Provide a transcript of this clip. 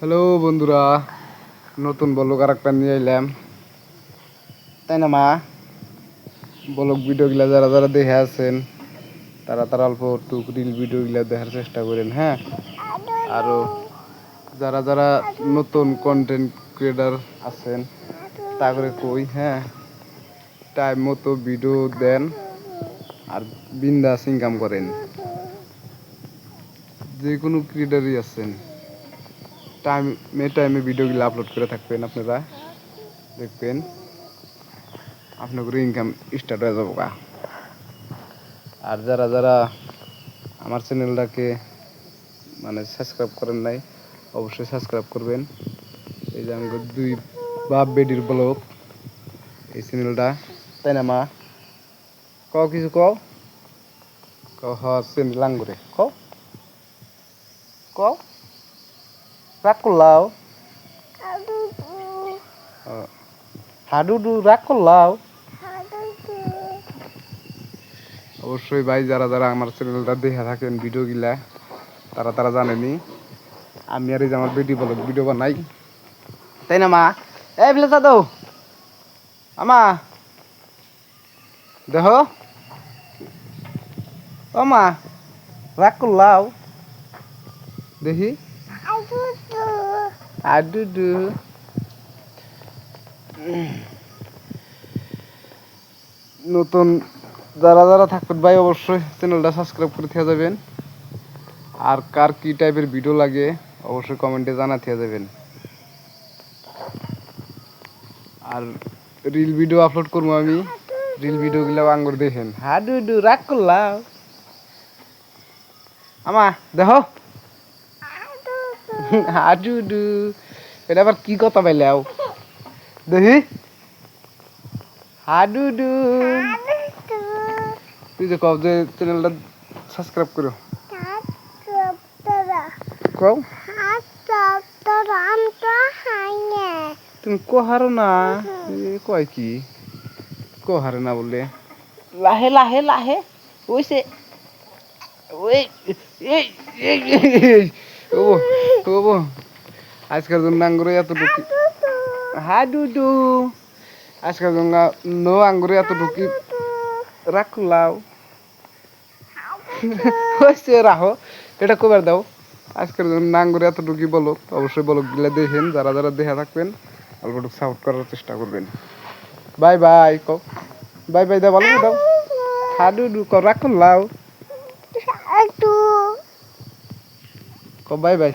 Hello বন্ধুরা, নতুন blog আর একটা নিয়ে এলাম, তাই না মা? ব্লগ ভিডিওগুলো যারা যারা দেখে আছেন তারা তারা অল্প একটু রিল ভিডিওগুলো দেখার চেষ্টা করেন, হ্যাঁ। আরও যারা যারা নতুন কন্টেন্ট ক্রিয়েটার আছেন তা করে কই, হ্যাঁ, টাইম মতো ভিডিও দেন আর বিন্দাস ইনকাম করেন। যে কোনো ক্রিয়েটারই আছেন, টাইমে ভিডিওগুলো আপলোড করে থাকবেন, আপনারা দেখবেন আপনাদের ইনকাম স্টার্ট হয়ে যাবো। আর যারা যারা আমার চ্যানেলটাকে সাবস্ক্রাইব করেন নাই অবশ্যই সাবস্ক্রাইব করবেন। এই যে আমাদের দুই বাপ বেডির ব্লগ এই চ্যানেলটা, তাই না মা? কও কিছু কও, কও হ চ্যানেল আঙ্গুরে কও, কও রাগ করলাও, হাডুডু রাগ করলাও। অবশ্যই ভাই, যারা যারা আমার চ্যানেলটা দেখে থাকেন ভিডিওগুলা তারা তারা জানেনি আমি আর এই যে আমার বেটি ব্লগ ভিডিও বানাই, তাই না মা? এই বিলে দাদু আমা দেহ, ও মা রাগ করলাও দেখি আডুডু। নতুন যারা যারা থাকবেন ভাই অবশ্যই চ্যানেলটা সাবস্ক্রাইব করে থেকে যাবেন। আর কার কি টাইপের ভিডিও লাগে অবশ্যই কমেন্টে জানাতে যাবেন। আর রিল ভিডিও আপলোড করবো আমি, রিল ভিডিওগুলো আঙ্গুর দেখেন। হাডুডু রাগ করলাম আমা দেহ, হাডুডু এটা আবার কি কথা পাইলাও দেখি। হাডুডু তুই যে কও যে চ্যানেলটা সাবস্ক্রাইব করো, কও তুমি কোহারো না, কয় কি কোহারে না বললে লাহে লাহে লাহে ওইসে ওই এই ও ও আজকের জন্য আঙ্গুরে এতটুকু হাডুডু, আজকের জন্য নো আঙ্গুরে এতটুকু রাখলাও হয়েছে রাহো, এটা কবার দাও। আজকের জন্য আঙ্গুরে এতটুকু বলো, অবশ্যই বলো গিলা দেখেন, যারা যারা দেখে থাকবেন অল্পটুকু সাপোর্ট করার চেষ্টা করবেন। বাই বাই কও, বাই বাই দাও, ভালো দাও, হাডুডু কও রাখলাও কও বাই বাই।